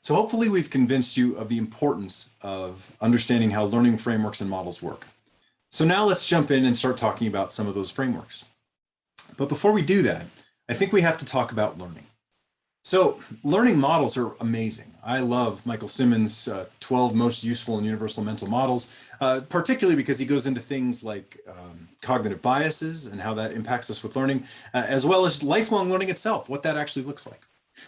So hopefully we've convinced you of the importance of understanding how learning frameworks and models work. So now let's jump in and start talking about some of those frameworks. But before we do that, I think we have to talk about learning. So learning models are amazing. I love Michael Simmons' 12 most useful and universal mental models, particularly because he goes into things like cognitive biases and how that impacts us with learning, as well as lifelong learning itself, what that actually looks like.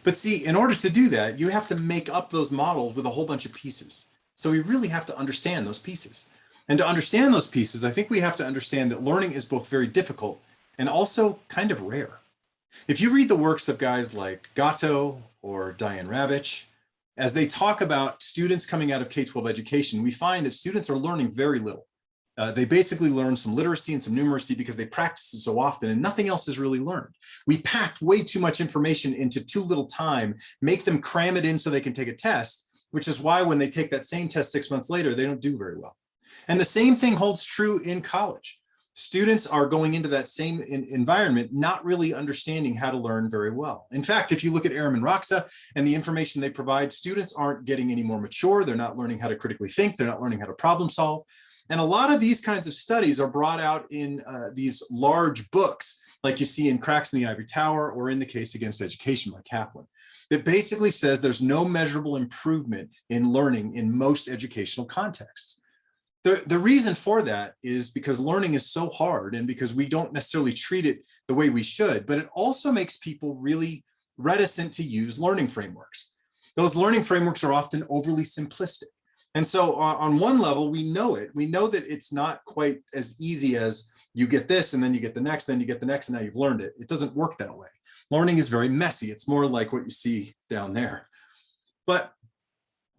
But see, in order to do that, you have to make up those models with a whole bunch of pieces. So we really have to understand those pieces. And to understand those pieces, I think we have to understand that learning is both very difficult and also kind of rare. If you read the works of guys like Gatto or Diane Ravitch, as they talk about students coming out of K-12 education, we find that students are learning very little. They basically learn some literacy and some numeracy because they practice it so often and nothing else is really learned. We packed way too much information into too little time, make them cram it in so they can take a test, which is why when they take that same test 6 months later, they don't do very well. And the same thing holds true in college. Students are going into that same environment, not really understanding how to learn very well. In fact, if you look at Aram and Roxa and the information they provide, students aren't getting any more mature. They're not learning how to critically think. They're not learning how to problem solve. And a lot of these kinds of studies are brought out in these large books, like you see in Cracks in the Ivory Tower or in the Case Against Education by Kaplan, that basically says there's no measurable improvement in learning in most educational contexts. The reason for that is because learning is so hard and because we don't necessarily treat it the way we should, but it also makes people really reticent to use learning frameworks. Those learning frameworks are often overly simplistic. And so on one level, we know it. We know that it's not quite as easy as you get this and then you get the next, then you get the next, and now you've learned it. It doesn't work that way. Learning is very messy. It's more like what you see down there. But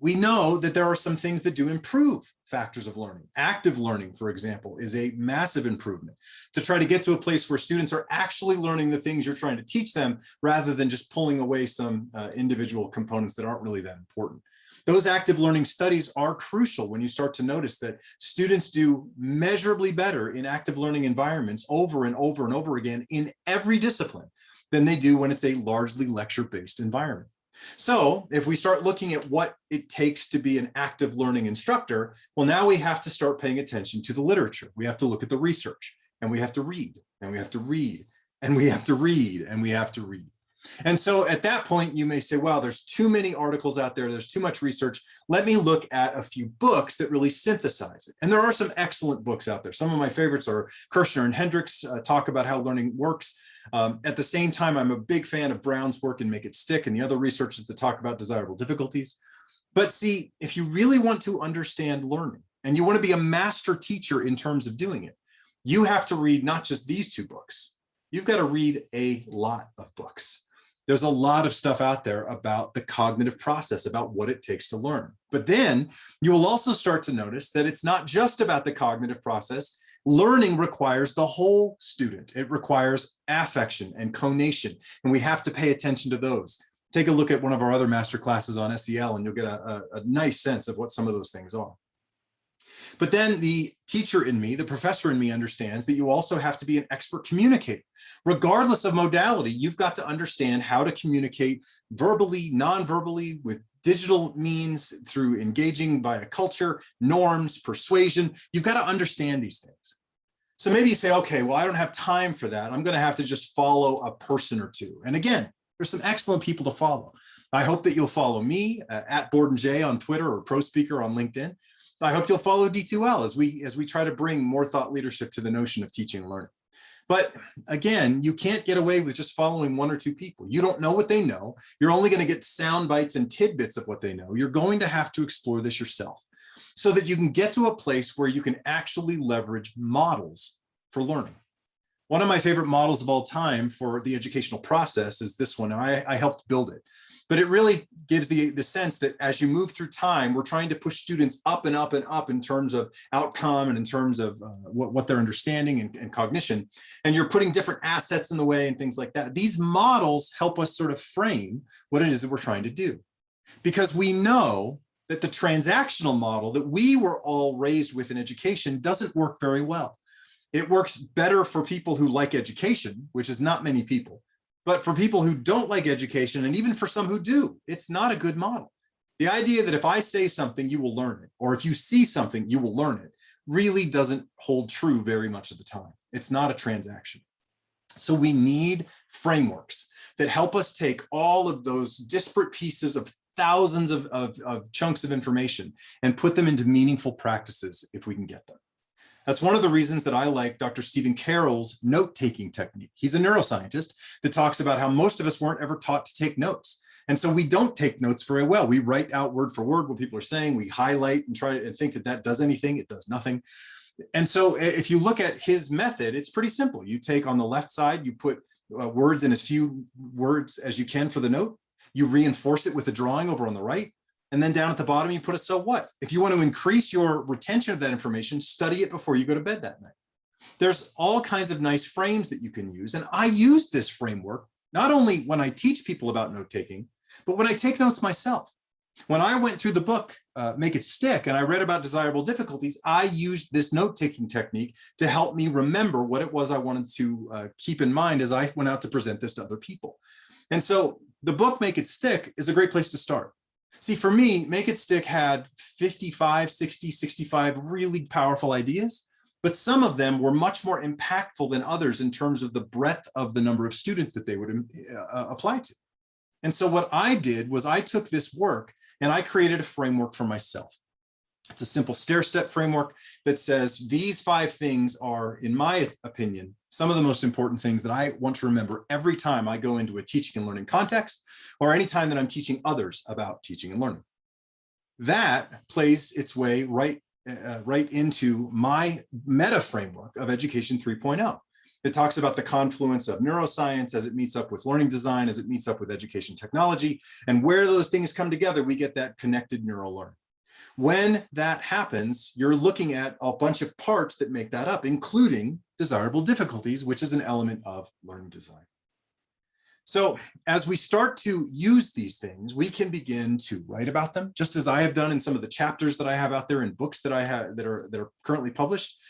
we know that there are some things that do improve factors of learning. Active learning, for example, is a massive improvement to try to get to a place where students are actually learning the things you're trying to teach them rather than just pulling away some individual components that aren't really that important. Those active learning studies are crucial when you start to notice that students do measurably better in active learning environments over and over and over again in every discipline than they do when it's a largely lecture-based environment. So if we start looking at what it takes to be an active learning instructor, well, now we have to start paying attention to the literature. We have to look at the research, and we have to read, and we have to read, and we have to read, and we have to read. And so at that point, you may say, well, there's too many articles out there. There's too much research. Let me look at a few books that really synthesize it. And there are some excellent books out there. Some of my favorites are Kirshner and Hendricks talk about how learning works. At the same time, I'm a big fan of Brown's work in Make It Stick and the other researchers that talk about desirable difficulties. But see, if you really want to understand learning and you want to be a master teacher in terms of doing it, you have to read not just these two books. You've got to read a lot of books. There's a lot of stuff out there about the cognitive process, about what it takes to learn. But then you will also start to notice that it's not just about the cognitive process. Learning requires the whole student. It requires affection and conation, and we have to pay attention to those. Take a look at one of our other master classes on SEL, and you'll get a nice sense of what some of those things are. But then the teacher in me, the professor in me, understands that you also have to be an expert communicator. Regardless of modality, you've got to understand how to communicate verbally, non-verbally, with digital means, through engaging via culture, norms, persuasion. You've got to understand these things. So maybe you say, okay, well, I don't have time for that. I'm going to have to just follow a person or two. And again, there's some excellent people to follow. I hope that you'll follow me at Borden J on Twitter or ProSpeaker on LinkedIn. I hope you'll follow D2L as we try to bring more thought leadership to the notion of teaching and learning. But again, you can't get away with just following one or two people. You don't know what they know. You're only going to get sound bites and tidbits of what they know. You're going to have to explore this yourself so that you can get to a place where you can actually leverage models for learning. One of my favorite models of all time for the educational process is this one. I helped build it. But it really gives the sense that as you move through time, we're trying to push students up and up and up in terms of outcome and in terms of what they're understanding and cognition. And you're putting different assets in the way and things like that. These models help us sort of frame what it is that we're trying to do. Because we know that the transactional model that we were all raised with in education doesn't work very well. It works better for people who like education, which is not many people. But for people who don't like education, and even for some who do, it's not a good model. The idea that if I say something, you will learn it, or if you see something, you will learn it, really doesn't hold true very much of the time. It's not a transaction. So we need frameworks that help us take all of those disparate pieces of thousands of chunks of information and put them into meaningful practices if we can get them. That's one of the reasons that I like Dr. Stephen Carroll's note-taking technique. He's a neuroscientist that talks about how most of us weren't ever taught to take notes. And so we don't take notes very well. We write out word for word what people are saying. We highlight and try to think that that does anything. It does nothing. And so if you look at his method, it's pretty simple. You take on the left side, you put words in as few words as you can for the note. You reinforce it with a drawing over on the right. And then down at the bottom, you put a so what. If you want to increase your retention of that information, study it before you go to bed that night. There's all kinds of nice frames that you can use. And I use this framework not only when I teach people about note-taking, but when I take notes myself. When I went through the book, Make It Stick, and I read about desirable difficulties, I used this note-taking technique to help me remember what it was I wanted to keep in mind as I went out to present this to other people. And so the book, Make It Stick, is a great place to start. See, for me, Make It Stick had 55, 60, 65 really powerful ideas, but some of them were much more impactful than others in terms of the breadth of the number of students that they would apply to. And so what I did was I took this work and I created a framework for myself. It's a simple stair-step framework that says these 5 things are, in my opinion, some of the most important things that I want to remember every time I go into a teaching and learning context, or any time that I'm teaching others about teaching and learning. That plays its way right into my meta framework of Education 3.0. It talks about the confluence of neuroscience as it meets up with learning design, as it meets up with education technology, and where those things come together, we get that connected neural learning. When that happens, you're looking at a bunch of parts that make that up, including desirable difficulties, which is an element of learning design. So as we start to use these things, we can begin to write about them, just as I have done in some of the chapters that I have out there in books that I have that are currently published.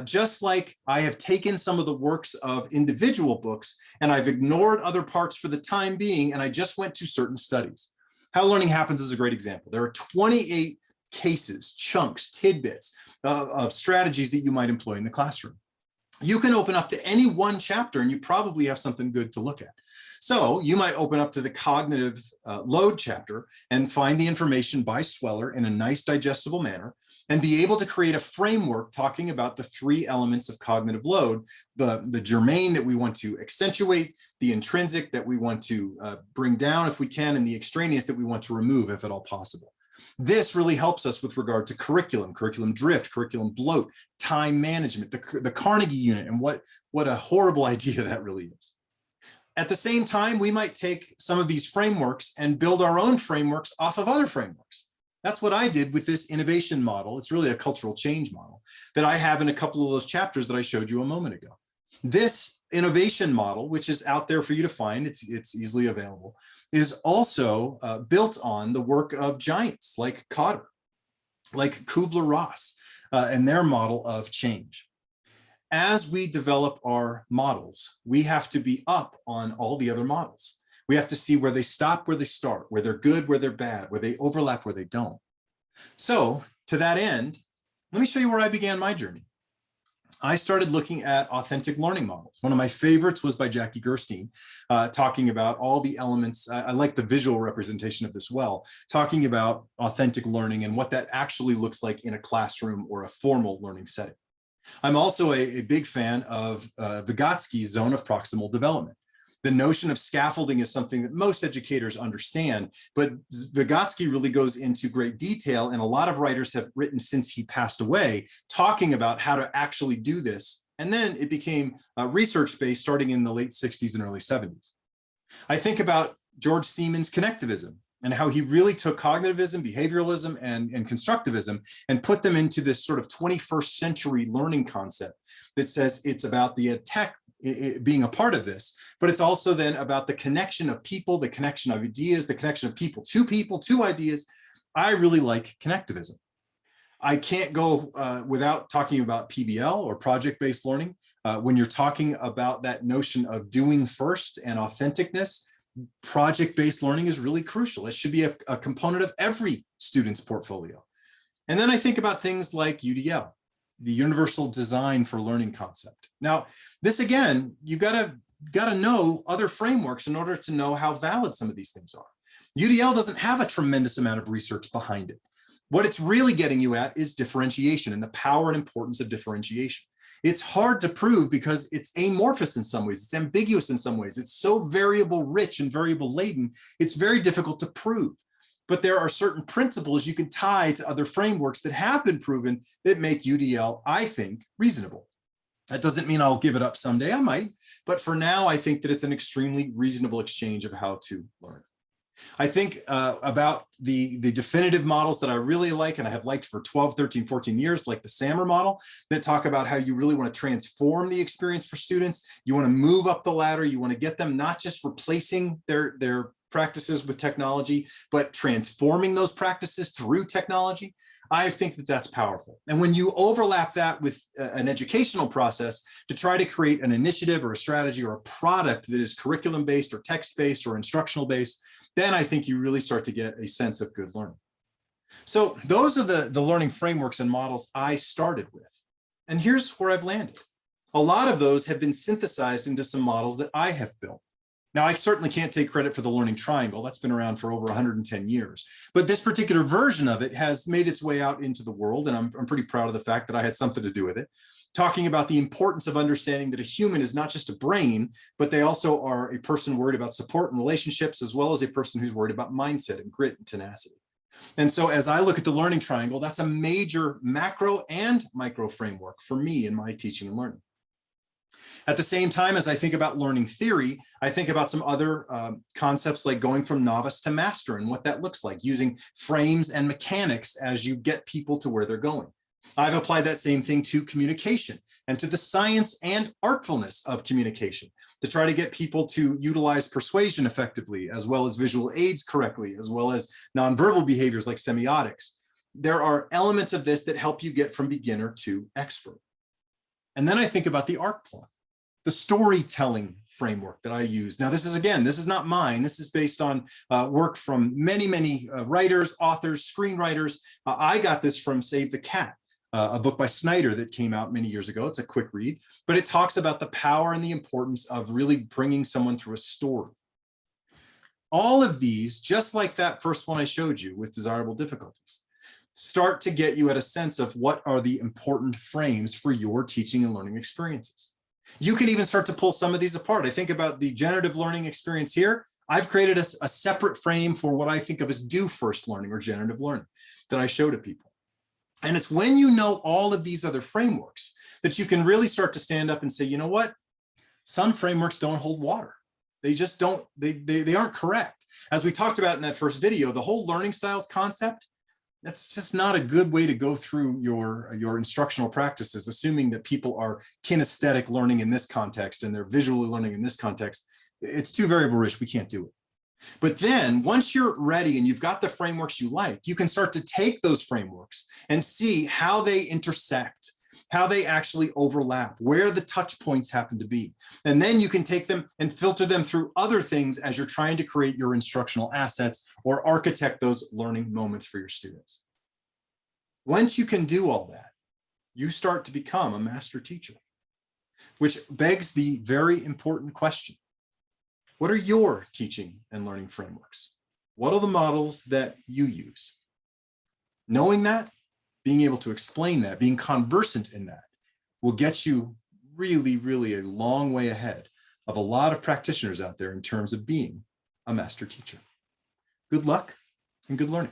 Just like I have taken some of the works of individual books and I've ignored other parts for the time being, and I just went to certain studies. How Learning Happens is a great example. There are 28 cases, chunks, tidbits of strategies that you might employ in the classroom. You can open up to any one chapter and you probably have something good to look at. So you might open up to the cognitive load chapter and find the information by Sweller in a nice digestible manner and be able to create a framework talking about the 3 elements of cognitive load, the germane that we want to accentuate, the intrinsic that we want to bring down if we can, and the extraneous that we want to remove if at all possible. This really helps us with regard to curriculum drift, curriculum bloat, time management, the Carnegie unit, and what a horrible idea that really is. At the same time, we might take some of these frameworks and build our own frameworks off of other frameworks. That's what I did with this innovation model. It's really a cultural change model that I have in a couple of those chapters that I showed you a moment ago. This innovation model, which is out there for you to find, it's easily available, is also built on the work of giants like Kotter, like Kubler-Ross, and their model of change. As we develop our models, we have to be up on all the other models. We have to see where they stop, where they start, where they're good, where they're bad, where they overlap, where they don't. So to that end, let me show you where I began my journey. I started looking at authentic learning models. One of my favorites was by Jackie Gerstein, talking about all the elements. I like the visual representation of this well, talking about authentic learning and what that actually looks like in a classroom or a formal learning setting. I'm also a big fan of Vygotsky's zone of proximal development. The notion of scaffolding is something that most educators understand, but Vygotsky really goes into great detail, and a lot of writers have written since he passed away, talking about how to actually do this. And then it became research-based starting in the late 60s and early 70s. I think about George Siemens' connectivism and how he really took cognitivism, behavioralism, and constructivism and put them into this sort of 21st century learning concept that says it's about the tech being a part of this, but it's also then about the connection of people, the connection of ideas, the connection of people, to ideas. I really like connectivism. I can't go without talking about PBL or project-based learning. When you're talking about that notion of doing first and authenticness, Project-based learning is really crucial. It should be a component of every student's portfolio. And then I think about things like UDL, the Universal Design for Learning concept. Now, this again, you gotta know other frameworks in order to know how valid some of these things are. UDL doesn't have a tremendous amount of research behind it. What it's really getting you at is differentiation and the power and importance of differentiation. It's hard to prove because it's amorphous in some ways, it's ambiguous in some ways, it's so variable rich and variable laden, it's very difficult to prove. But there are certain principles you can tie to other frameworks that have been proven that make UDL, I think, reasonable. That doesn't mean I'll give it up someday, I might, but for now, I think that it's an extremely reasonable exchange of how to learn. I think about the definitive models that I really like and I have liked for 12, 13, 14 years, like the SAMR model, that talk about how you really want to transform the experience for students. You want to move up the ladder. You want to get them not just replacing their practices with technology, but transforming those practices through technology. I think that that's powerful. And when you overlap that with an educational process to try to create an initiative or a strategy or a product that is curriculum-based or text-based or instructional-based, then I think you really start to get a sense of good learning. So those are the learning frameworks and models I started with. And here's where I've landed. A lot of those have been synthesized into some models that I have built. Now, I certainly can't take credit for the learning triangle. That's been around for over 110 years. But this particular version of it has made its way out into the world, and I'm pretty proud of the fact that I had something to do with it, talking about the importance of understanding that a human is not just a brain, but they also are a person worried about support and relationships, as well as a person who's worried about mindset and grit and tenacity. And so as I look at the learning triangle, that's a major macro and micro framework for me in my teaching and learning. At the same time, as I think about learning theory, I think about some other concepts like going from novice to master and what that looks like, using frames and mechanics as you get people to where they're going. I've applied that same thing to communication and to the science and artfulness of communication to try to get people to utilize persuasion effectively, as well as visual aids correctly, as well as nonverbal behaviors like semiotics. There are elements of this that help you get from beginner to expert. And then I think about the art plot, the storytelling framework that I use. Now, this is not mine. This is based on work from many writers, authors, screenwriters. I got this from Save the Cat, a book by Snyder that came out many years ago. It's a quick read, but it talks about the power and the importance of really bringing someone through a story. All of these, just like that first one I showed you with desirable difficulties, start to get you at a sense of what are the important frames for your teaching and learning experiences. You can even start to pull some of these apart. I think about the generative learning experience here. I've created a separate frame for what I think of as do first learning or generative learning that I show to people. And it's when you know all of these other frameworks that you can really start to stand up and say, you know what? Some frameworks don't hold water. They just don't, they aren't correct. As we talked about in that first video, the whole learning styles concept, that's just not a good way to go through your instructional practices, assuming that people are kinesthetic learning in this context and they're visually learning in this context. It's too variable rich, we can't do it. But then once you're ready and you've got the frameworks you like, you can start to take those frameworks and see how they intersect, how they actually overlap, where the touch points happen to be. And then you can take them and filter them through other things as you're trying to create your instructional assets or architect those learning moments for your students. Once you can do all that, you start to become a master teacher, which begs the very important question. What are your teaching and learning frameworks? What are the models that you use? Knowing that, being able to explain that, being conversant in that will get you really a long way ahead of a lot of practitioners out there in terms of being a master teacher. Good luck and good learning.